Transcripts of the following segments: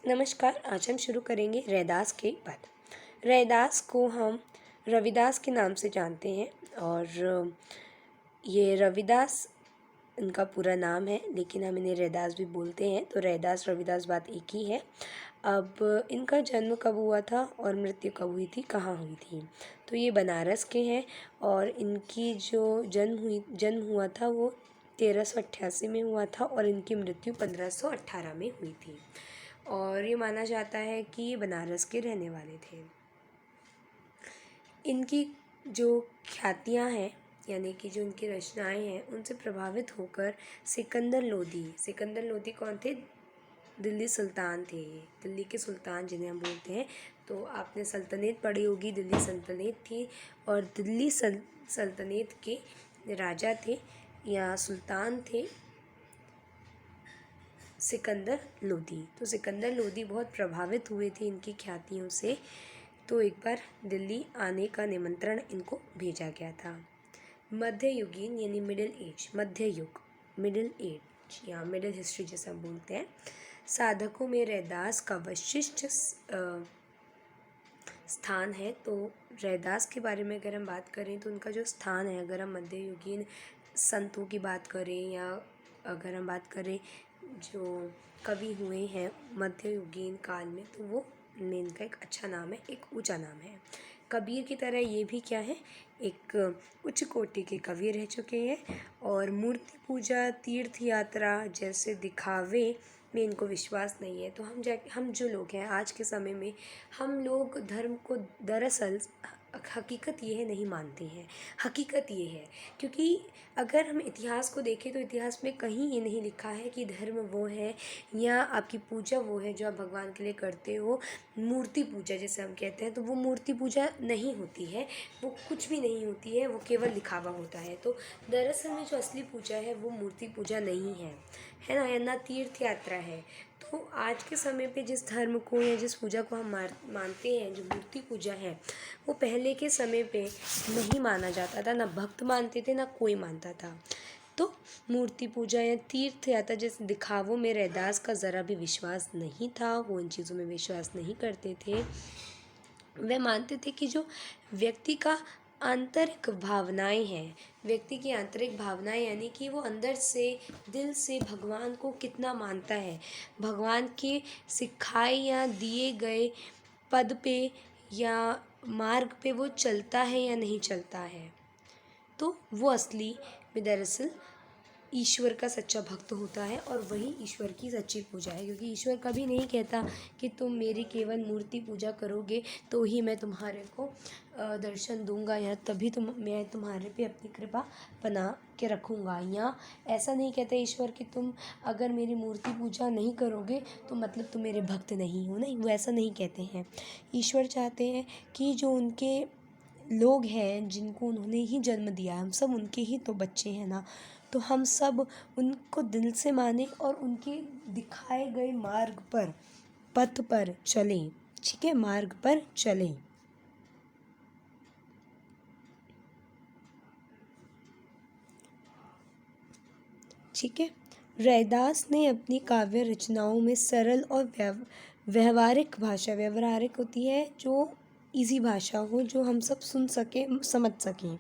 नमस्कार। आज हम शुरू करेंगे रैदास के पद। रैदास को हम रविदास के नाम से जानते हैं और ये रविदास इनका पूरा नाम है, लेकिन हम इन्हें रैदास भी बोलते हैं। तो रैदास रविदास बात एक ही है। अब इनका जन्म कब हुआ था और मृत्यु कब हुई थी, कहाँ हुई थी? तो ये बनारस के हैं और इनकी जो जन्म हुआ था वो 1388 में हुआ था और इनकी मृत्यु 1518 में हुई थी। और ये माना जाता है कि ये बनारस के रहने वाले थे। इनकी जो ख्यातियाँ हैं, यानी कि जो इनकी रचनाएं हैं, उनसे प्रभावित होकर सिकंदर लोदी कौन थे? दिल्ली सुल्तान थे। दिल्ली के सुल्तान जिन्हें हम बोलते हैं। तो आपने सल्तनत पढ़ी होगी, दिल्ली सल्तनत थी और दिल्ली सल्तनत के राजा थे या सुल्तान थे सिकंदर लोदी। तो सिकंदर लोदी बहुत प्रभावित हुए थे इनकी ख्यातियों से, तो एक बार दिल्ली आने का निमंत्रण इनको भेजा गया था। मध्ययुगीन यानी मिडिल एज, मध्य युग, मिडिल एज या मिडिल हिस्ट्री जैसे हम बोलते हैं, साधकों में रैदास का विशिष्ट स्थान है। तो रैदास के बारे में अगर हम बात करें तो उनका जो स्थान है, अगर हम मध्ययुगीन संतों की बात करें या अगर हम बात करें जो कवि हुए हैं मध्ययुगीन काल में, तो वो में इनका एक अच्छा नाम है, एक ऊंचा नाम है। कबीर की तरह ये भी क्या है, एक उच्च कोटि के कवि रह चुके हैं। और मूर्ति पूजा, तीर्थ यात्रा जैसे दिखावे में इनको विश्वास नहीं है। तो हम जो लोग हैं आज के समय में, हम लोग धर्म को दरअसल हकीकत ये है नहीं मानते हैं। हकीकत ये है, क्योंकि अगर हम इतिहास को देखें तो इतिहास में कहीं ये नहीं लिखा है कि धर्म वो है या आपकी पूजा वो है जो आप भगवान के लिए करते हो। मूर्ति पूजा जैसे हम कहते हैं, तो वो मूर्ति पूजा नहीं होती है, वो कुछ भी नहीं होती है, वो केवल दिखावा होता है। तो दरअसल में जो असली पूजा है वो मूर्ति पूजा नहीं है ना, या ना तीर्थ यात्रा है। तो आज के समय पे जिस धर्म को या जिस पूजा को हम मानते हैं, जो मूर्ति पूजा है, वो पहले के समय पे नहीं माना जाता था, ना भक्त मानते थे ना कोई मानता था। तो मूर्ति पूजा या तीर्थ यात्रा जैसे दिखावों में रैदास का ज़रा भी विश्वास नहीं था। वो इन चीज़ों में विश्वास नहीं करते थे। वे मानते थे कि जो व्यक्ति का आंतरिक भावनाएं हैं, व्यक्ति की आंतरिक भावनाएं यानी कि वो अंदर से दिल से भगवान को कितना मानता है, भगवान के सिखाए या दिए गए पद पे या मार्ग पे वो चलता है या नहीं चलता है, तो वो असली में दरअसल ईश्वर का सच्चा भक्त होता है और वही ईश्वर की सच्ची पूजा है। क्योंकि ईश्वर कभी नहीं कहता कि तुम मेरी केवल मूर्ति पूजा करोगे तो ही मैं तुम्हारे को दर्शन दूंगा या तभी मैं तुम्हारे पे अपनी कृपा बना के रखूँगा, या ऐसा नहीं कहता ईश्वर कि तुम अगर मेरी मूर्ति पूजा नहीं करोगे तो मतलब तुम मेरे भक्त नहीं हो। नहीं, वो ऐसा नहीं कहते हैं। ईश्वर चाहते हैं कि जो उनके लोग हैं, जिनको उन्होंने ही जन्म दिया है, हम सब उनके ही तो बच्चे हैं ना, तो हम सब उनको दिल से माने और उनके दिखाए गए मार्ग पर, पथ पर चलें। ठीक है, मार्ग पर चलें। ठीक है। रैदास ने अपनी काव्य रचनाओं में सरल और व्यवहारिक भाषा, व्यवहारिक होती है जो इजी भाषा हो, जो हम सब सुन सकें, समझ सकें,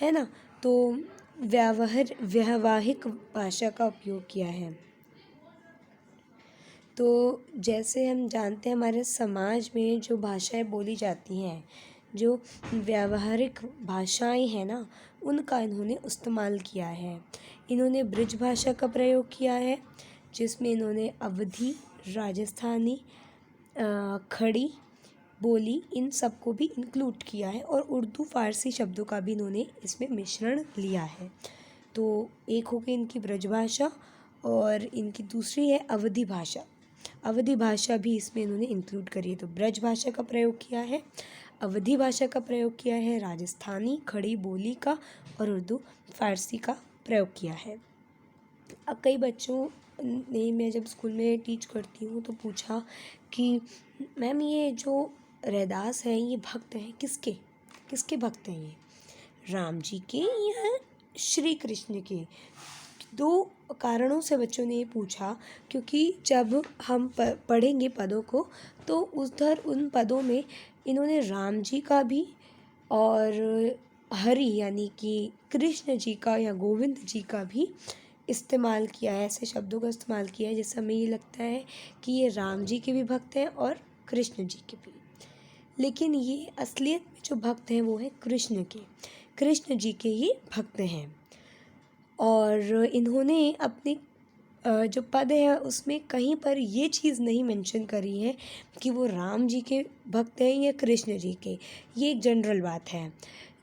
है ना, तो व्यवहारिक भाषा का उपयोग किया है। तो जैसे हम जानते हैं हमारे समाज में जो भाषाएं बोली जाती हैं, जो व्यावहारिक भाषाएं हैं ना, उनका इन्होंने इस्तेमाल किया है। इन्होंने ब्रज भाषा का प्रयोग किया है, जिसमें इन्होंने अवधी, राजस्थानी, खड़ी बोली, इन सबको भी इंक्लूड किया है और उर्दू फारसी शब्दों का भी इन्होंने इसमें मिश्रण लिया है। तो एक हो गई इनकी ब्रज भाषा और इनकी दूसरी है अवधी भाषा। अवधी भाषा भी इसमें इन्होंने इंक्लूड करी है। तो ब्रज भाषा का प्रयोग किया है, अवधी भाषा का प्रयोग किया है, राजस्थानी खड़ी बोली का और उर्दू फारसी का प्रयोग किया है। अब कई बच्चों ने, मैं जब स्कूल में टीच करती हूँ तो पूछा कि मैम ये जो रैदास हैं ये भक्त हैं किसके, किसके भक्त हैं ये, राम जी के या श्री कृष्ण के? तो कारणों से बच्चों ने ये पूछा, क्योंकि जब हम पढ़ेंगे पदों को तो उधर उन पदों में इन्होंने राम जी का भी और हरि यानी कि कृष्ण जी का या गोविंद जी का भी इस्तेमाल किया है, ऐसे शब्दों का इस्तेमाल किया है जिससे हमें ये लगता है कि ये राम जी के भी भक्त हैं और कृष्ण जी के भी। लेकिन ये असलियत में जो भक्त हैं वो है कृष्ण जी के ही भक्त हैं। और इन्होंने अपने जो पद है उसमें कहीं पर ये चीज़ नहीं मेंशन करी है कि वो राम जी के भक्त हैं या कृष्ण जी के। ये एक जनरल बात है।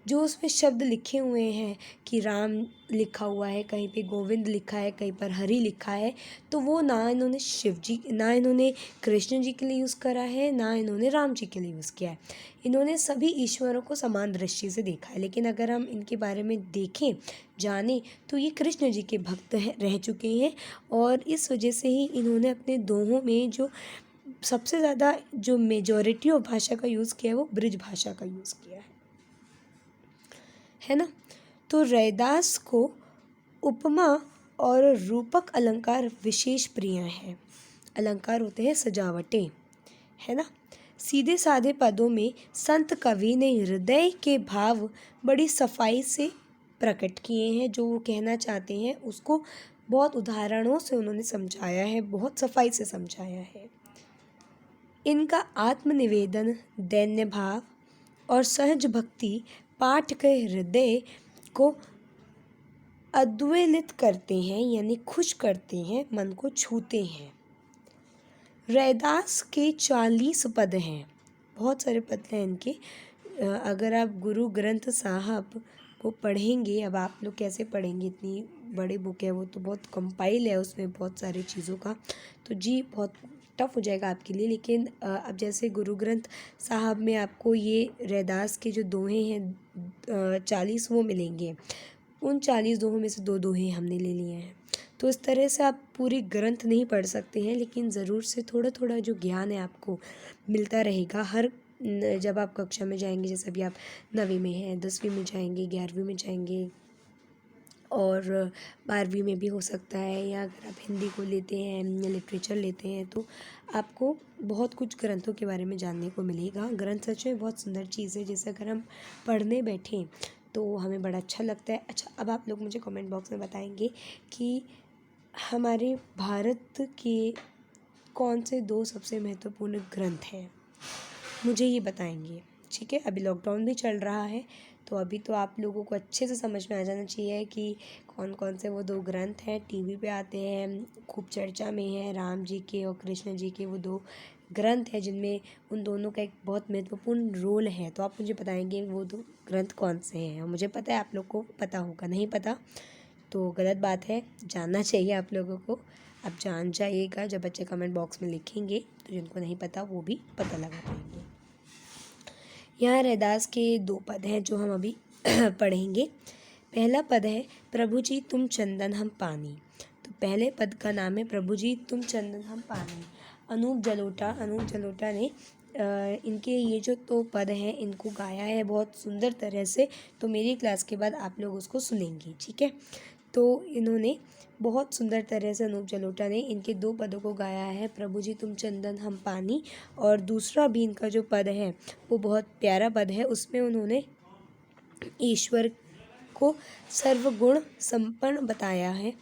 जो उसमें शब्द लिखे हुए हैं कि राम लिखा हुआ है, कहीं पे गोविंद लिखा है, कहीं पर हरि लिखा है, तो वो ना इन्होंने कृष्ण जी के लिए यूज़ करा है, ना इन्होंने राम जी के लिए यूज़ किया है। इन्होंने सभी ईश्वरों को समान दृष्टि से देखा है। लेकिन अगर हम इनके बारे में देखें, जानें, तो ये कृष्ण जी के भक्त रह चुके हैं और इस वजह से ही इन्होंने अपने दोहों में जो सबसे ज़्यादा जो मेजॉरिटी ऑफ भाषा का यूज़ किया है वो ब्रिज भाषा का यूज़ किया है ना। तो रैदास को उपमा और रूपक अलंकार विशेष प्रिय हैं। अलंकार होते हैं सजावटें, है ना। सीधे साधे पदों में संत कवि ने हृदय के भाव बड़ी सफाई से प्रकट किए हैं। जो वो कहना चाहते हैं उसको बहुत उदाहरणों से उन्होंने समझाया है, बहुत सफाई से समझाया है। इनका आत्मनिवेदन, दैन्य भाव और सहज भक्ति पाठ के हृदय को उद्वेलित करते हैं, यानी खुश करते हैं, मन को छूते हैं। रैदास के 40 पद हैं, बहुत सारे पद हैं इनके। अगर आप गुरु ग्रंथ साहब को पढ़ेंगे, अब आप लोग कैसे पढ़ेंगे, इतनी बड़ी बुक है वो, तो बहुत कंपाइल है उसमें बहुत सारी चीज़ों का, तो जी बहुत टफ हो जाएगा आपके लिए। लेकिन अब जैसे गुरु ग्रंथ साहब में आपको ये रैदास के जो दोहे हैं 40 वो मिलेंगे। उन 40 दोहों में से 2 दोहे हमने ले लिए हैं। तो इस तरह से आप पूरी ग्रंथ नहीं पढ़ सकते हैं, लेकिन ज़रूर से थोड़ा थोड़ा जो ज्ञान है आपको मिलता रहेगा जब आप कक्षा में जाएंगे। जैसे अभी आप 9वीं में हैं, 10वीं में जाएंगे, 11वीं में जाएंगे और 12वीं में भी हो सकता है, या अगर आप हिंदी को लेते हैं या लिटरेचर लेते हैं तो आपको बहुत कुछ ग्रंथों के बारे में जानने को मिलेगा। ग्रंथ सच में बहुत सुंदर चीज़ है, जिसे अगर हम पढ़ने बैठें तो हमें बड़ा अच्छा लगता है। अच्छा, अब आप लोग मुझे कमेंट बॉक्स में बताएंगे कि हमारे भारत के कौन से 2 सबसे महत्वपूर्ण ग्रंथ हैं, मुझे ये बताएंगे, ठीक है। अभी लॉकडाउन भी चल रहा है, तो अभी तो आप लोगों को अच्छे से समझ में आ जाना चाहिए कि कौन कौन से वो 2 ग्रंथ हैं, टीवी पे आते हैं, खूब चर्चा में हैं। राम जी के और कृष्ण जी के वो 2 ग्रंथ हैं जिनमें उन दोनों का एक बहुत महत्वपूर्ण रोल है। तो आप मुझे बताएंगे वो 2 ग्रंथ कौन से हैं। और मुझे पता है आप लोग को पता होगा, नहीं पता तो गलत बात है, जानना चाहिए आप लोगों को। आप जान जाइएगा, जब बच्चे कमेंट बॉक्स में लिखेंगे तो जिनको नहीं पता वो भी पता लगा पाएंगे। यहाँ रैदास के 2 पद हैं जो हम अभी पढ़ेंगे। पहला पद है प्रभु जी तुम चंदन हम पानी। तो पहले पद का नाम है प्रभु जी तुम चंदन हम पानी। अनूप जलोटा ने इनके ये जो 2 पद हैं इनको गाया है बहुत सुंदर तरह से। तो मेरी क्लास के बाद आप लोग उसको सुनेंगे, ठीक है। तो इन्होंने बहुत सुंदर तरह से, अनूप जलोटा ने इनके 2 पदों को गाया है, प्रभु जी तुम चंदन हम पानी। और दूसरा भी इनका जो पद है वो बहुत प्यारा पद है। उसमें उन्होंने ईश्वर को सर्वगुण संपन्न बताया है।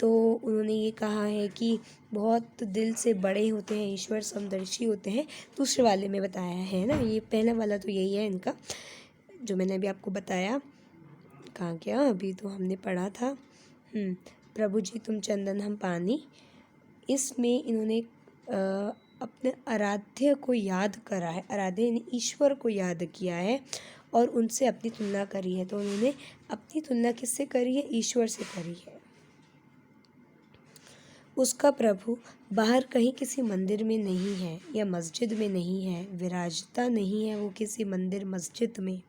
तो उन्होंने ये कहा है कि बहुत दिल से बड़े होते हैं ईश्वर, समदर्शी होते हैं। दूसरे वाले में बताया है ना, ये पहला वाला तो यही है इनका जो मैंने अभी आपको बताया। कहाँ गया, अभी तो हमने पढ़ा था। प्रभु जी तुम चंदन हम पानी। इसमें इन्होंने अपने आराध्य को याद करा है, आराध्य यानी ईश्वर को याद किया है और उनसे अपनी तुलना करी है। तो उन्होंने अपनी तुलना किससे करी है, ईश्वर से करी है। उसका प्रभु बाहर कहीं किसी मंदिर में नहीं है या मस्जिद में नहीं है, विराजता नहीं है वो किसी मंदिर मस्जिद में,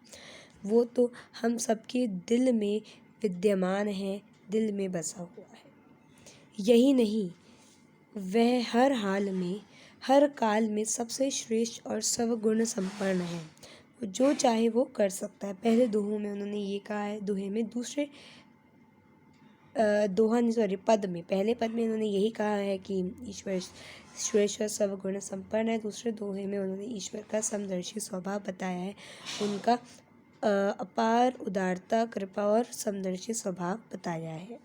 वो तो हम सबके दिल में विद्यमान है, दिल में बसा हुआ है। यही नहीं, वह हर हाल में, हर काल में सबसे श्रेष्ठ और सर्वगुण संपन्न है। वो जो चाहे वो कर सकता है। पहले दोहों में उन्होंने ये कहा है, दोहे में। दूसरे पद में, पहले पद में उन्होंने यही कहा है कि ईश्वर सुरेश्वर सर्वगुण संपन्न है। दूसरे दोहे में उन्होंने ईश्वर का समदर्शी स्वभाव बताया है, उनका अपार उदारता, कृपा और समदर्शी स्वभाव बताया है।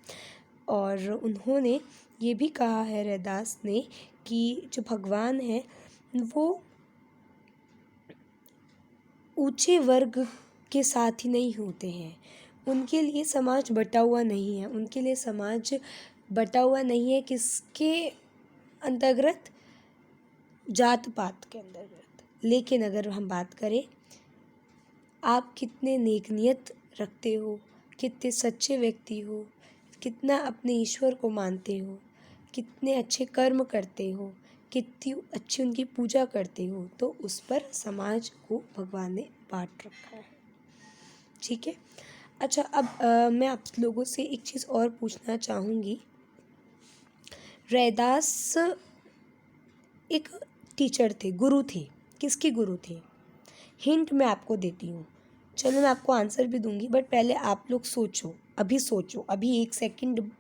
और उन्होंने ये भी कहा है रैदास ने कि जो भगवान है वो ऊंचे वर्ग के साथ ही नहीं होते हैं, उनके लिए समाज बटा हुआ नहीं है, उनके लिए समाज बटा हुआ नहीं है किसके अंतर्गत, जात पात के अंतर्गत। लेकिन अगर हम बात करें आप कितने नेक नियत रखते हो, कितने सच्चे व्यक्ति हो, कितना अपने ईश्वर को मानते हो, कितने अच्छे कर्म करते हो, कितनी अच्छी उनकी पूजा करते हो, तो उस पर समाज को भगवान ने बांट रखा है। ठीक है। अच्छा, अब मैं आप लोगों से एक चीज़ और पूछना चाहूँगी। रैदास एक टीचर थे, गुरु थे। किसके गुरु थे? हिंट मैं आपको देती हूँ। चलो मैं आपको आंसर भी दूंगी, बट पहले आप लोग सोचो, अभी 1 सेकंड,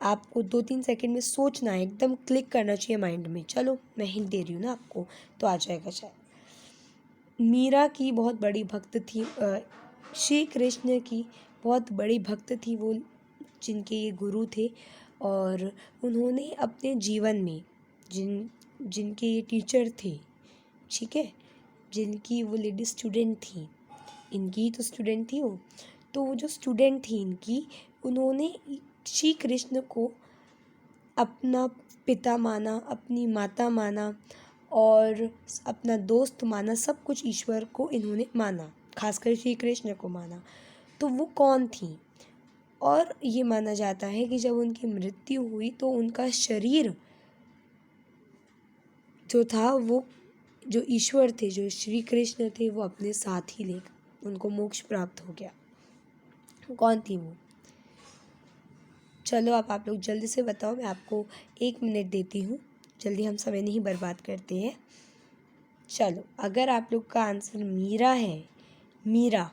आपको 2-3 सेकंड में सोचना है, एकदम क्लिक करना चाहिए माइंड में। चलो मैं हिंट दे रही हूँ ना आपको, तो आ जाएगा शायद। मीरा की बहुत बड़ी भक्त थी, श्री कृष्ण की बहुत बड़ी भक्त थी वो, जिनके ये गुरु थे। और उन्होंने अपने जीवन में जिनके ये टीचर थे, ठीक है, जिनकी वो लेडी स्टूडेंट थी, इनकी ही तो स्टूडेंट थी वो, तो वो जो स्टूडेंट थी इनकी, उन्होंने श्री कृष्ण को अपना पिता माना, अपनी माता माना और अपना दोस्त माना, सब कुछ ईश्वर को इन्होंने माना, खासकर श्री कृष्ण को माना। तो वो कौन थी? और ये माना जाता है कि जब उनकी मृत्यु हुई तो उनका शरीर जो था, वो जो ईश्वर थे, जो श्री कृष्ण थे, वो अपने साथ ही ले, उनको मोक्ष प्राप्त हो गया। कौन थी वो? चलो अब आप लोग जल्दी से बताओ, मैं आपको 1 मिनट देती हूँ, जल्दी, हम समय नहीं बर्बाद करते हैं। चलो, अगर आप लोग का आंसर मीरा है, मीरा,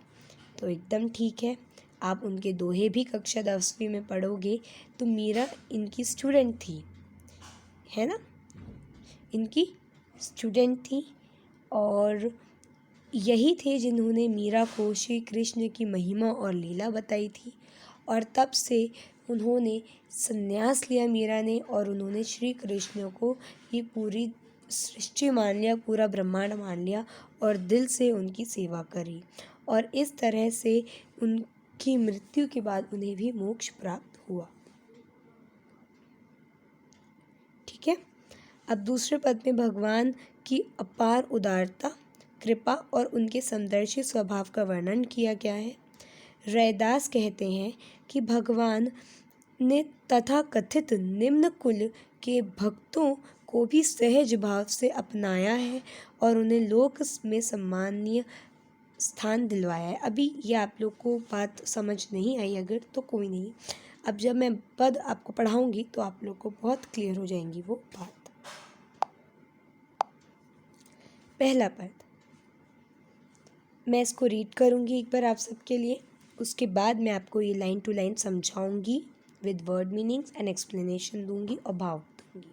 तो एकदम ठीक है। आप उनके दोहे भी कक्षा 10वीं में पढ़ोगे, तो मीरा इनकी स्टूडेंट थी, है ना, इनकी स्टूडेंट थी। और यही थे जिन्होंने मीरा को श्री कृष्ण की महिमा और लीला बताई थी। और तब से उन्होंने संन्यास लिया मीरा ने, और उन्होंने श्री कृष्ण को ये पूरी सृष्टि मान लिया, पूरा ब्रह्मांड मान लिया, और दिल से उनकी सेवा करी। और इस तरह से उनकी मृत्यु के बाद उन्हें भी मोक्ष प्राप्त हुआ। ठीक है। अब दूसरे पद में भगवान की अपार उदारता, कृपा और उनके समदर्शी स्वभाव का वर्णन किया गया है। रैदास कहते हैं कि भगवान ने तथाकथित निम्न कुल के भक्तों को भी सहज भाव से अपनाया है और उन्हें लोक में सम्मानीय स्थान दिलवाया है। अभी ये आप लोग को बात समझ नहीं आई अगर, तो कोई नहीं, अब जब मैं पद आपको पढ़ाऊंगी तो आप लोग को बहुत क्लियर हो जाएंगी वो बात। पहला पद मैं इसको रीड करूंगी एक बार आप सबके लिए, उसके बाद मैं आपको ये लाइन टू लाइन समझाऊंगी, with word meanings and explanation दूंगी और भाव दूंगी।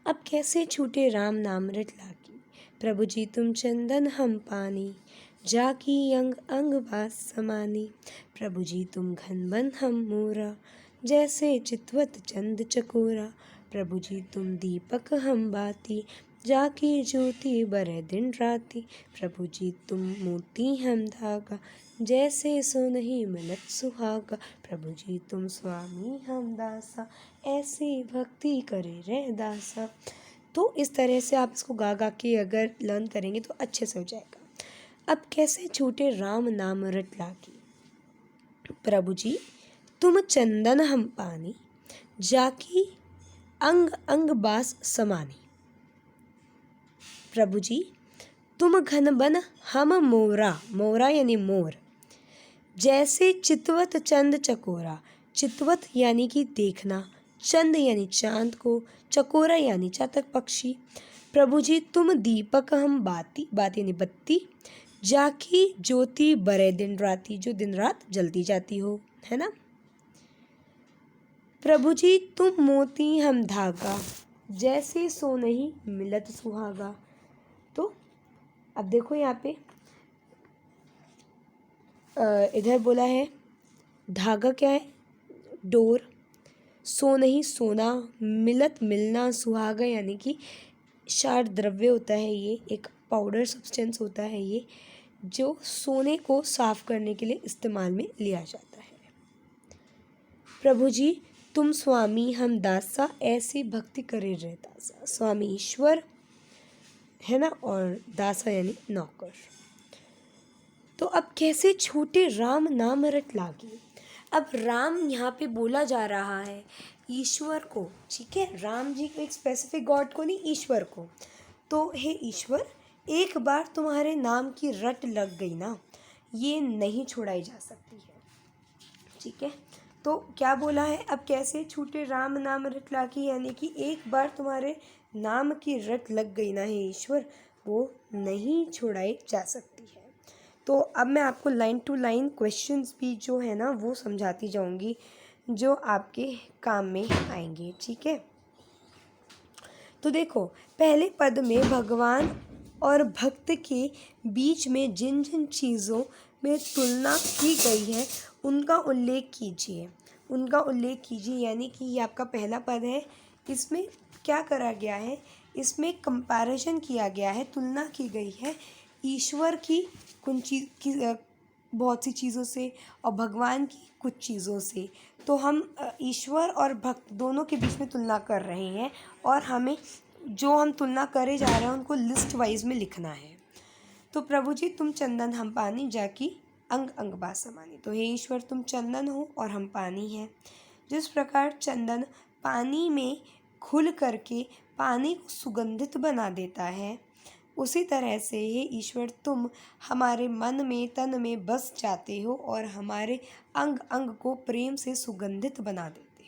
अब कैसे छूटे राम नाम रट लागी, प्रभु जी तुम चंदन हम पानी, जाकी अंग अंग बास समानी, प्रभु जी तुम घन बन हम मोरा, जैसे चितवत चंद चकोरा, प्रभु जी तुम दीपक हम बाती, जाकी ज्योति बरे दिन राती, प्रभु जी तुम मोती हम धागा, जैसे सो नहीं मिलत सुहागा, प्रभु जी तुम स्वामी हम दासा, ऐसी भक्ति करे रैदासा। तो इस तरह से आप इसको गा गा के अगर लर्न करेंगे तो अच्छे से हो जाएगा। अब कैसे छूटे राम नाम रट लागी, प्रभु जी तुम चंदन हम पानी, जाकी अंग अंग बास समानी, प्रभु जी तुम घन बन हम मोरा, मोरा यानी मोर, जैसे चितवत चंद चकोरा, चितवत यानी कि देखना, चंद यानी चांद को, चकोरा यानी चातक पक्षी, प्रभु जी तुम दीपक हम बाती, बाती यानी बत्ती, जाकी ज्योति बरे दिन राती, जो दिन रात जलती जाती हो, है ना। प्रभु जी तुम मोती हम धागा, जैसे सो नहीं मिलत सुहागा। तो अब देखो यहाँ पे इधर बोला है धागा क्या है, डोर, सो नहीं सोना, मिलत मिलना, सुहागा यानी कि क्षार द्रव्य होता है, ये एक पाउडर सब्सटेंस होता है ये, जो सोने को साफ करने के लिए इस्तेमाल में लिया जाता है। प्रभु जी तुम स्वामी हम दासा, ऐसी भक्ति करे रे दासा। स्वामी ईश्वर है ना, और दासा यानी नौकर। तो अब कैसे छूटे राम नाम रट लागी। अब राम यहाँ पे बोला जा रहा है ईश्वर को, ठीक है, राम जी को, एक स्पेसिफिक गॉड को नहीं, ईश्वर को। तो हे ईश्वर, एक बार तुम्हारे नाम की रट लग गई ना, ये नहीं छोड़ाई जा सकती है, ठीक है। तो क्या बोला है, अब कैसे छूटे राम नाम रट लागी, यानी कि एक बार तुम्हारे नाम की रट लग गई ना हे ईश्वर, वो नहीं छोड़ाई जा सकती है। तो अब मैं आपको लाइन टू लाइन क्वेश्चंस भी जो है ना वो समझाती जाऊंगी, जो आपके काम में आएंगे, ठीक है। तो देखो पहले पद में भगवान और भक्त के बीच में जिन जिन चीज़ों में तुलना की गई है उनका उल्लेख कीजिए, उनका उल्लेख कीजिए। यानी कि ये आपका पहला पद है, इसमें क्या करा गया है, इसमें कंपैरिजन किया गया है, तुलना की गई है ईश्वर की कुछ चीज़ की बहुत सी चीज़ों से और भगवान की कुछ चीज़ों से। तो हम ईश्वर और भक्त दोनों के बीच में तुलना कर रहे हैं, और हमें जो हम तुलना करे जा रहे हैं उनको लिस्ट वाइज में लिखना है। तो प्रभु जी तुम चंदन हम पानी, जाकी अंग अंग बात समानी। तो हे ईश्वर तुम चंदन हो और हम पानी हैं। जिस प्रकार चंदन पानी में घुल करके पानी को सुगंधित बना देता है, उसी तरह से हे ईश्वर तुम हमारे मन में, तन में बस जाते हो और हमारे अंग अंग को प्रेम से सुगंधित बना देते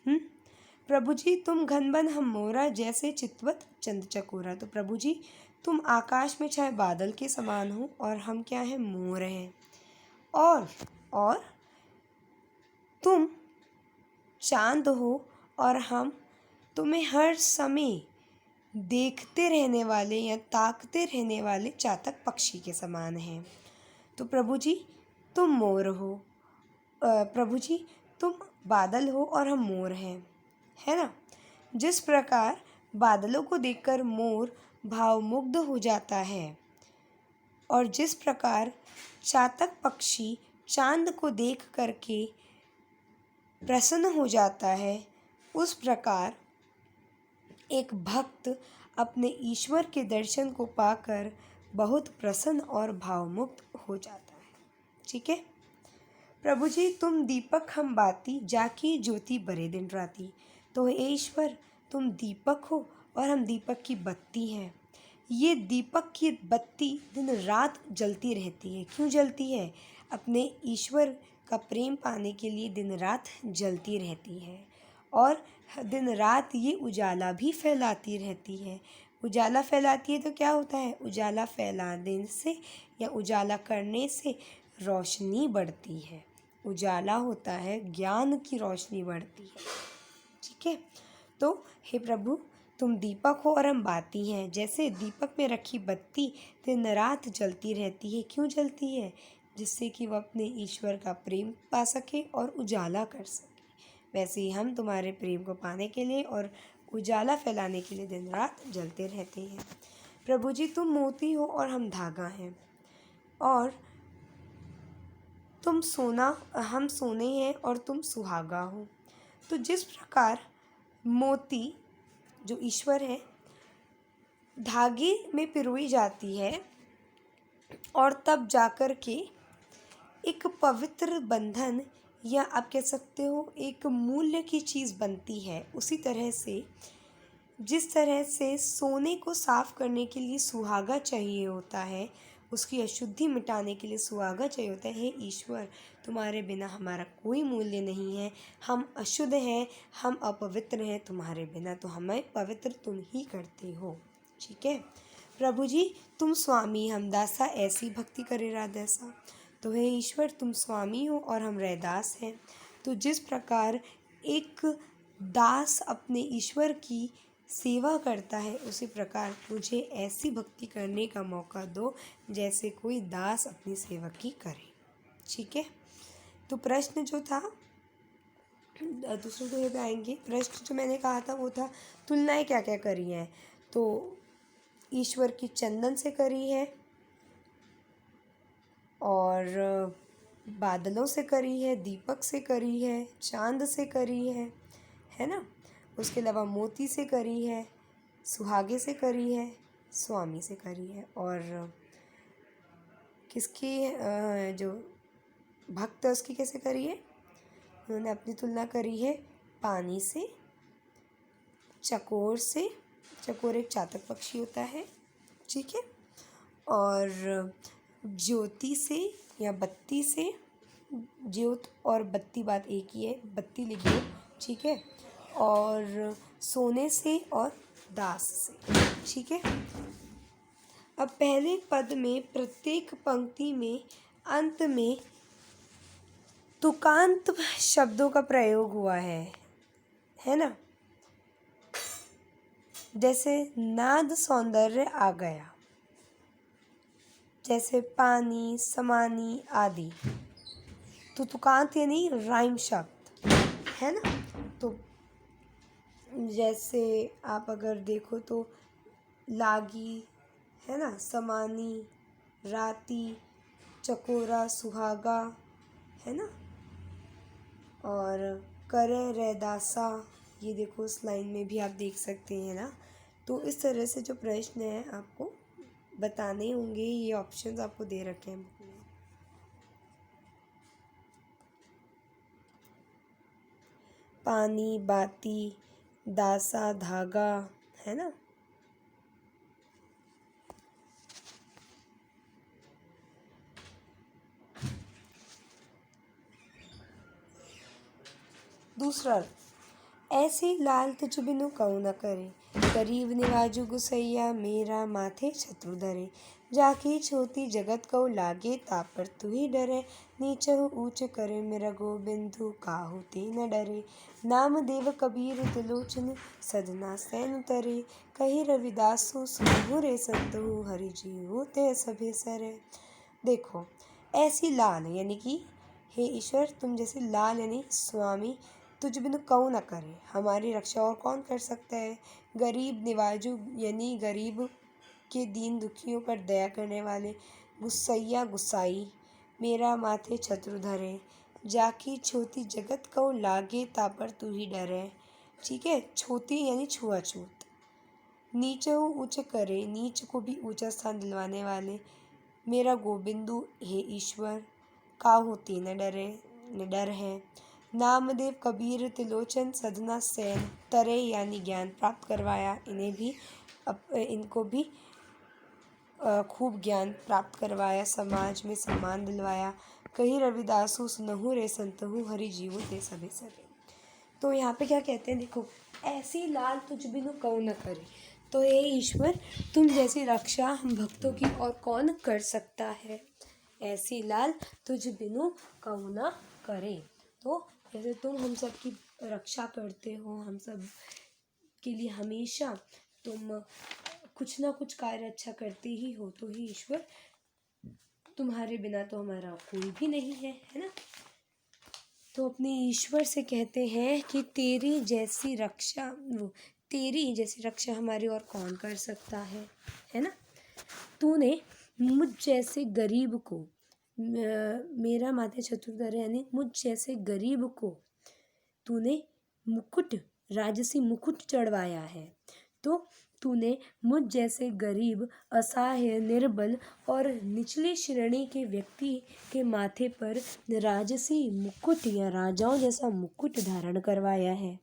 हो। प्रभु जी तुम घनबन हम मोरा, जैसे चितवत चंद चकोरा। तो प्रभु जी तुम आकाश में छाए बादल के समान हो और हम क्या हैं, मोर हैं। और तुम चांद हो और हम तुम्हें हर समय देखते रहने वाले या ताकते रहने वाले चातक पक्षी के समान हैं। तो प्रभु जी तुम मोर हो, प्रभु जी तुम बादल हो और हम मोर हैं, है ना। जिस प्रकार बादलों को देखकर मोर भावमुग्ध हो जाता है, और जिस प्रकार चातक पक्षी चांद को देख करके प्रसन्न हो जाता है, उस प्रकार एक भक्त अपने ईश्वर के दर्शन को पाकर बहुत प्रसन्न और भावमुक्त हो जाता है, ठीक है। प्रभु जी तुम दीपक हम बाती, जाकी ज्योति बरे दिन राती। तो हे ईश्वर तुम दीपक हो और हम दीपक की बत्ती हैं। ये दीपक की बत्ती दिन रात जलती रहती है। क्यों जलती है, अपने ईश्वर का प्रेम पाने के लिए दिन रात जलती रहती है, और दिन रात ये उजाला भी फैलाती रहती है। उजाला फैलाती है तो क्या होता है, उजाला फैलाने से या उजाला करने से रोशनी बढ़ती है। उजाला होता है ज्ञान की रोशनी बढ़ती है, ठीक है। तो हे प्रभु तुम दीपक हो और हम बाती हैं। जैसे दीपक में रखी बत्ती दिन रात जलती रहती है, क्यों जलती है, जिससे कि वह अपने ईश्वर का प्रेम पा सके और उजाला कर सके। वैसे ही हम तुम्हारे प्रेम को पाने के लिए और उजाला फैलाने के लिए दिन रात जलते रहते हैं। प्रभु जी तुम मोती हो और हम धागा हैं, और तुम सोना, हम सोने हैं और तुम सुहागा हो। तो जिस प्रकार मोती जो ईश्वर है धागे में पिरोई जाती है और तब जाकर के एक पवित्र बंधन, या आप कह सकते हो एक मूल्य की चीज़ बनती है, उसी तरह से जिस तरह से सोने को साफ करने के लिए सुहागा चाहिए होता है, उसकी अशुद्धि मिटाने के लिए सुहागा चाहिए होता है, हे ईश्वर तुम्हारे बिना हमारा कोई मूल्य नहीं है, हम अशुद्ध हैं, हम अपवित्र हैं, तुम्हारे बिना तो हमें पवित्र तुम ही करते हो, ठीक है। प्रभु जी तुम स्वामी हम दासा, ऐसी भक्ति करे राधैसा। तो हे ईश्वर तुम स्वामी हो और हम रैदास हैं। तो जिस प्रकार एक दास अपने ईश्वर की सेवा करता है, उसी प्रकार मुझे ऐसी भक्ति करने का मौका दो जैसे कोई दास अपनी सेवा की करे। ठीक है, तो प्रश्न जो था दूसरे दोहे पे आएंगे। प्रश्न जो मैंने कहा था वो था तुलनाएं क्या क्या करी हैं, तो ईश्वर की चंदन से करी है और बादलों से करी है, दीपक से करी है, चांद से करी है ना। उसके अलावा मोती से करी है, सुहागे से करी है, स्वामी से करी है, और किसकी जो भक्त है उसकी कैसे करी है, उन्होंने अपनी तुलना करी है पानी से, चकोर से, चकोर एक चातक पक्षी होता है, ठीक है, और ज्योति से या बत्ती से, ज्योत और बत्ती बात एक ही है, बत्ती लिखिए, ठीक है, और सोने से और दास से, ठीक है। अब पहले पद में प्रत्येक पंक्ति में अंत में तुकांत शब्दों का प्रयोग हुआ है ना। जैसे नाद सौंदर्य आ गया, जैसे पानी, समानी आदि, तो तुकांत यानी राइम शब्द है ना। तो जैसे आप अगर देखो तो लागी है ना, समानी, राती, चकोरा, सुहागा है ना, और करे रैदासा, ये देखो उस लाइन में भी आप देख सकते हैं ना। तो इस तरह से जो प्रश्न है आपको बताने होंगे, ये ऑप्शंस आपको दे रखे हैं बुक में। पानी, बाती, दासा, धागा है ना। दूसरा, ऐसे लाल तुझ बिनु कऊ न करे, गरीब निवाजु गुसैया मेरा माथे छत्रु धरे, जाकी छोटी जगत को लागे तापर तू ही डरे, नीचहु ऊंच करे मेरा गोबिंदु काहू ते न डरे, नाम देव कबीर तिलोचन सदना सैन तरे, कही रविदासु सुनहु रे संतहु हरि जीव ते सभे सरे। देखो, ऐसी लाल यानी कि हे ईश्वर तुम जैसे लाल यानी स्वामी तुझ बिनु कऊ न करे, हमारी रक्षा और कौन कर सकता है। गरीब निवाजु यानी गरीब के दीन दुखियों पर दया करने वाले, गुस्सैया गुस्साई, मेरा माथे छत्रु धरे, जाकी छोटी जगत को लागे तापर तू ही डरे, ठीक है। छोटी यानी छुआछूत, नीचे हो ऊंचे करे, नीच को भी ऊंचा स्थान दिलवाने वाले, मेरा गोबिंदु हे ईश्वर, काहू ते न डरे, निडर है। नामदेव कबीर तिलोचन सदना सैन तरे यानी ज्ञान प्राप्त करवाया, इनको भी खूब ज्ञान प्राप्त करवाया, समाज में सम्मान दिलवाया, कही रविदासु सुनहु रे संतहु हरि जीवु ते सभे सरे। तो यहाँ पे क्या कहते हैं, देखो, ऐसी लाल तुझ बिनु कऊ न करे, तो ये ईश्वर तुम जैसी रक्षा हम भक्तों की और कौन कर सकता है, ऐसी लाल तुझ बिनु कऊ न करे। तो जैसे तुम हम सब की रक्षा करते हो, हम सब के लिए हमेशा तुम कुछ ना कुछ कार्य अच्छा करते ही हो, तो ही ईश्वर तुम्हारे बिना तो हमारा कोई भी नहीं है ना। तो अपने ईश्वर से कहते हैं कि तेरी जैसी रक्षा हमारी और कौन कर सकता है ना। तूने मुझ जैसे गरीब को, मेरा माथे छत्रधर यानी मुझ जैसे गरीब को तूने मुकुट, राजसी मुकुट चढ़वाया है। तो तूने मुझ जैसे गरीब, असहाय, निर्बल और निचली श्रेणी के व्यक्ति के माथे पर राजसी मुकुट या राजाओं जैसा मुकुट धारण करवाया है।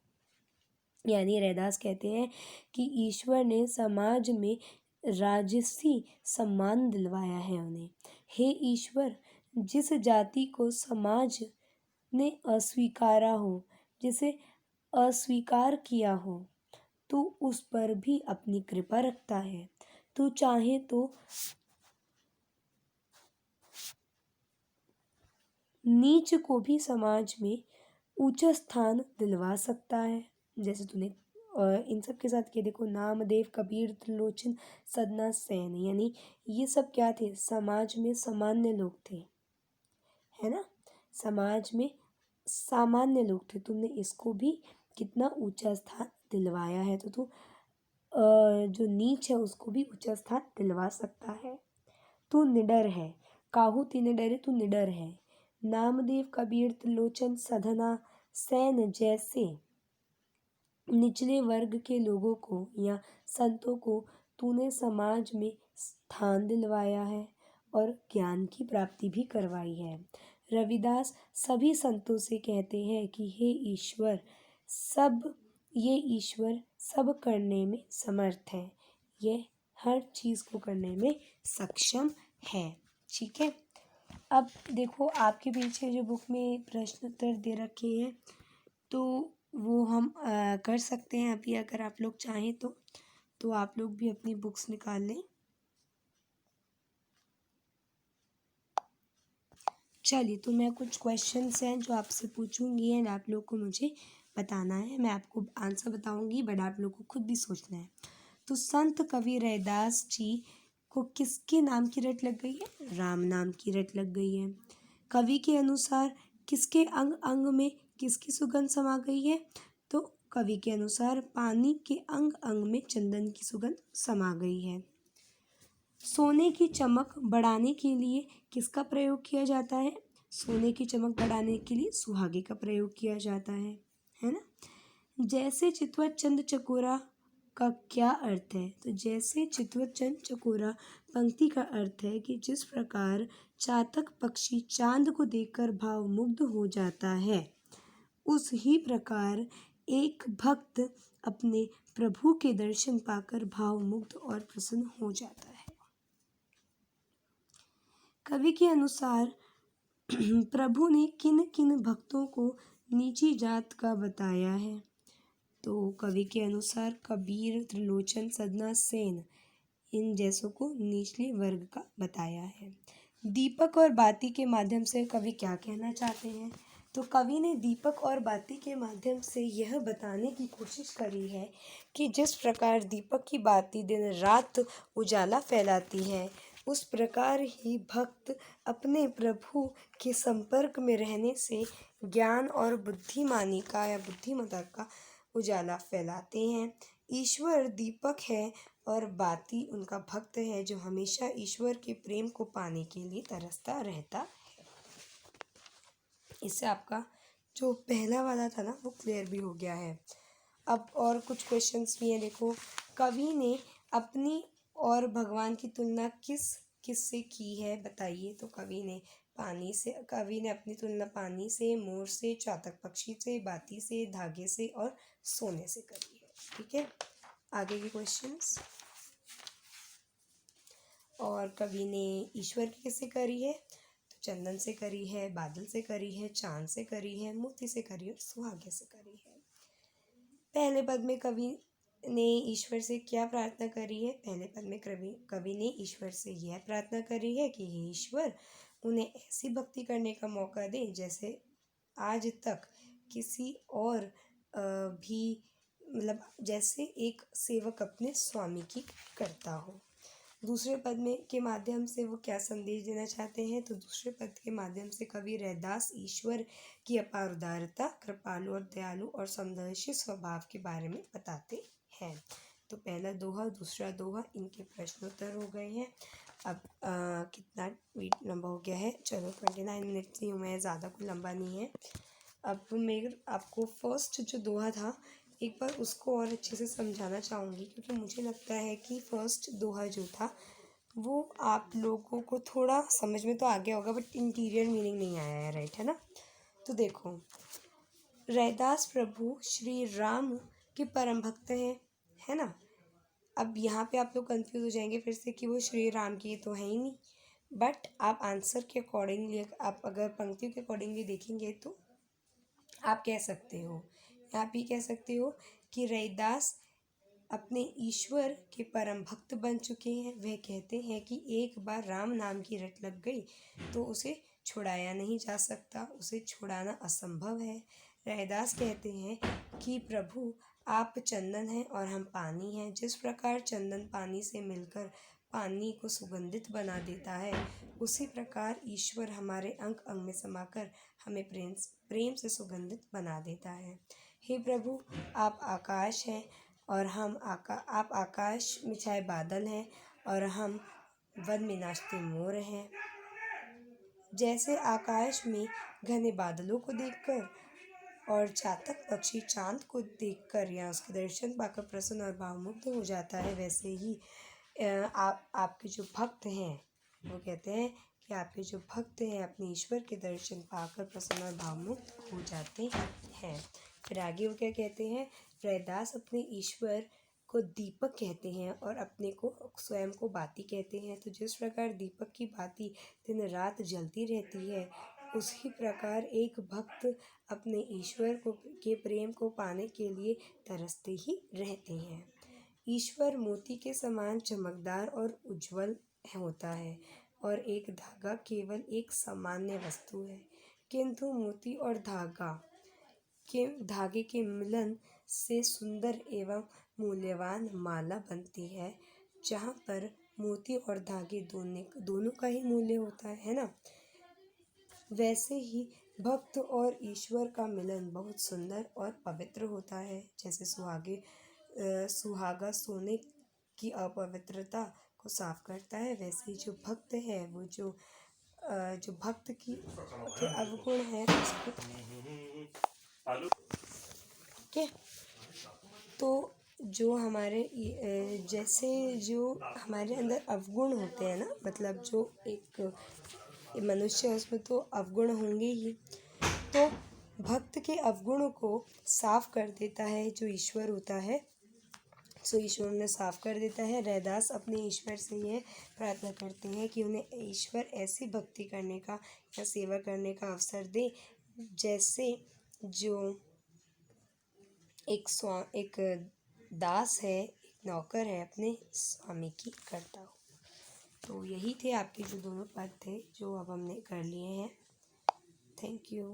यानी रैदास कहते हैं कि ईश्वर ने समाज में राजसी सम्मान दिलवाया है उन्हें। हे ईश्वर, जिस जाति को समाज ने अस्वीकारा हो, जिसे अस्वीकार किया हो, तू उस पर भी अपनी कृपा रखता है। तू चाहे तो नीच को भी समाज में ऊंचा स्थान दिलवा सकता है। जैसे तूने इन सब के साथ के देखो, नामदेव, कबीर, त्रिलोचन, सदना सेन, यानी ये सब क्या थे, समाज में सामान्य लोग थे, है ना, समाज में सामान्य लोग थे। तुमने इसको भी कितना ऊंचा स्थान दिलवाया है, तो तू जो नीच है उसको भी ऊंचा स्थान दिलवा सकता है। तू निडर है, काहू तीने डरे, तू निडर है। नामदेव, कबीर, त्रिलोचन, सधना सेन जैसे निचले वर्ग के लोगों को या संतों को तूने समाज में स्थान दिलवाया है और ज्ञान की प्राप्ति भी करवाई है। रविदास सभी संतों से कहते हैं कि हे ईश्वर, ये ईश्वर सब करने में समर्थ है, ये हर चीज़ को करने में सक्षम है। ठीक है, अब देखो आपके पीछे जो बुक में प्रश्न उत्तर दे रखे हैं, तो वो हम कर सकते हैं अभी, अगर आप लोग चाहें तो आप लोग भी अपनी बुक्स निकाल लें। चलिए, तो मैं कुछ क्वेश्चंस हैं जो आपसे पूछूंगी एंड आप लोग को मुझे बताना है। मैं आपको आंसर बताऊंगी बट आप लोग को खुद भी सोचना है। तो संत कवि रैदास जी को किसके नाम की रट लग गई है? राम नाम की रट लग गई है। कवि के अनुसार किसके अंग अंग में किसकी सुगंध समा गई है? तो कवि के अनुसार पानी के अंग अंग में चंदन की सुगंध समा गई है। सोने की चमक बढ़ाने के लिए किसका प्रयोग किया जाता है? सोने की चमक बढ़ाने के लिए सुहागे का प्रयोग किया जाता है ना। जैसे चितवत चंद चकोरा का क्या अर्थ है? तो जैसे चितवत चंद चकोरा पंक्ति का अर्थ है कि जिस प्रकार चातक पक्षी चांद को देखकर भावमुग्ध हो जाता है, उस ही प्रकार एक भक्त अपने प्रभु के दर्शन पाकर भावमुग्ध और प्रसन्न हो जाता है। कवि के अनुसार प्रभु ने किन किन भक्तों को नीची जात का बताया है? तो कवि के अनुसार कबीर, त्रिलोचन, सदना सेन, इन जैसों को निचले वर्ग का बताया है। दीपक और बाती के माध्यम से कवि क्या कहना चाहते हैं? तो कवि ने दीपक और बाती के माध्यम से यह बताने की कोशिश करी है कि जिस प्रकार दीपक की बाती दिन रात उजाला फैलाती है, उस प्रकार ही भक्त अपने प्रभु के संपर्क में रहने से ज्ञान और बुद्धिमानी का या बुद्धिमता का उजाला फैलाते हैं। ईश्वर दीपक है और बाती उनका भक्त है जो हमेशा ईश्वर के प्रेम को पाने के लिए तरसता रहता है। इससे आपका जो पहला वाला था ना वो क्लियर भी हो गया है। अब और कुछ क्वेश्चंस भी हैं। देखो, कवि ने अपनी और भगवान की तुलना किस से की है, बताइए। तो कवि ने अपनी तुलना पानी से, मोर से, चातक पक्षी से, बाती से, धागे से और सोने से करी है। ठीक है, आगे के क्वेश्चंस। और कवि ने ईश्वर की किससे करी है? तो चंदन से करी है, बादल से करी है, चांद से करी है, मोती से करी है और सुहागे से करी है। पहले पद में कवि ने ईश्वर से क्या प्रार्थना करी है? पहले पद में कवि ने ईश्वर से यह प्रार्थना करी है कि हे ईश्वर, उन्हें ऐसी भक्ति करने का मौका दे जैसे आज तक किसी और भी, मतलब जैसे एक सेवक अपने स्वामी की करता हो। दूसरे पद में के माध्यम से वो क्या संदेश देना चाहते हैं? तो दूसरे पद के माध्यम से कवि रैदास ईश्वर की अपार उदारता, कृपालु और दयालु और समदर्शी स्वभाव के बारे में बताते हैं। तो पहला दोहा, दूसरा दोहा, इनके प्रश्नोत्तर हो गए हैं। अब कितना लंबा हो गया है? चलो 29 मिनट ही हुए हैं, ज़्यादा कोई लंबा नहीं है। अब मैं आपको फर्स्ट जो दोहा था एक बार उसको और अच्छे से समझाना चाहूँगी, क्योंकि मुझे लगता है कि फर्स्ट दोहा जो था वो आप लोगों को थोड़ा समझ में तो आ गया होगा बट इंटीरियर मीनिंग नहीं आया है, राइट, है ना। तो देखो, रैदास प्रभु श्री राम के परम भक्त हैं, है ना। अब यहाँ पे आप लोग कंफ्यूज हो जाएंगे फिर से कि वो श्री राम की तो है ही नहीं, बट आप आंसर के अकॉर्डिंगली, आप अगर पंक्तियों के अकॉर्डिंगली देखेंगे तो आप कह सकते हो, आप ये कह सकते हो कि रैदास अपने ईश्वर के परम भक्त बन चुके हैं। वह कहते हैं कि एक बार राम नाम की रट लग गई तो उसे छुड़ाया नहीं जा सकता, उसे छुड़ाना असंभव है। रैदास कहते हैं कि प्रभु आप चंदन हैं और हम पानी हैं। जिस प्रकार चंदन पानी से मिलकर पानी को सुगंधित बना देता है, उसी प्रकार ईश्वर हमारे अंग अंग में समाकर हमें प्रेम से सुगंधित बना देता है। हे प्रभु, आप आकाश हैं और आप आकाश में छाए बादल हैं और हम वन में नाचते मोर हैं। जैसे आकाश में घने बादलों को देखकर और चातक पक्षी चांद को देखकर या उसके दर्शन पाकर प्रसन्न और भावमुग्ध हो जाता है, वैसे ही आपके जो भक्त हैं, वो कहते हैं कि आपके जो भक्त हैं अपने ईश्वर के दर्शन पाकर प्रसन्न और भावमुग्ध हो जाते हैं। फिर आगे वो क्या कहते हैं, रैदास अपने ईश्वर को दीपक कहते हैं और अपने को स्वयं को बाती कहते हैं। तो जिस प्रकार दीपक की बाती दिन रात जलती रहती है, उसी प्रकार एक भक्त अपने ईश्वर के प्रेम को पाने के लिए तरसते ही रहते हैं। ईश्वर मोती के समान चमकदार और उज्जवल होता है और एक धागा केवल एक सामान्य वस्तु है, किंतु मोती और धागे के मिलन से सुंदर एवं मूल्यवान माला बनती है, जहाँ पर मोती और धागे दोनों का ही मूल्य होता है ना। वैसे ही भक्त और ईश्वर का मिलन बहुत सुंदर और पवित्र होता है। जैसे सुहागा सोने की अपवित्रता को साफ करता है, वैसे ही जो भक्त है वो जो भक्त के अवगुण है उसको क्या, तो जो जैसे जो हमारे अंदर अवगुण होते हैं ना, मतलब जो एक मनुष्य है उसमें तो अवगुण होंगे ही, तो भक्त के अवगुणों को साफ कर देता है जो ईश्वर होता है, सो ईश्वर उन्हें साफ कर देता है। रैदास अपने ईश्वर से यह प्रार्थना करते हैं कि उन्हें ईश्वर ऐसी भक्ति करने का या सेवा करने का अवसर दे, जैसे जो एक दास है, एक नौकर है, अपने स्वामी की करता हो। तो यही थे आपके जो दोनों पद थे जो अब हमने कर लिए हैं। Thank you.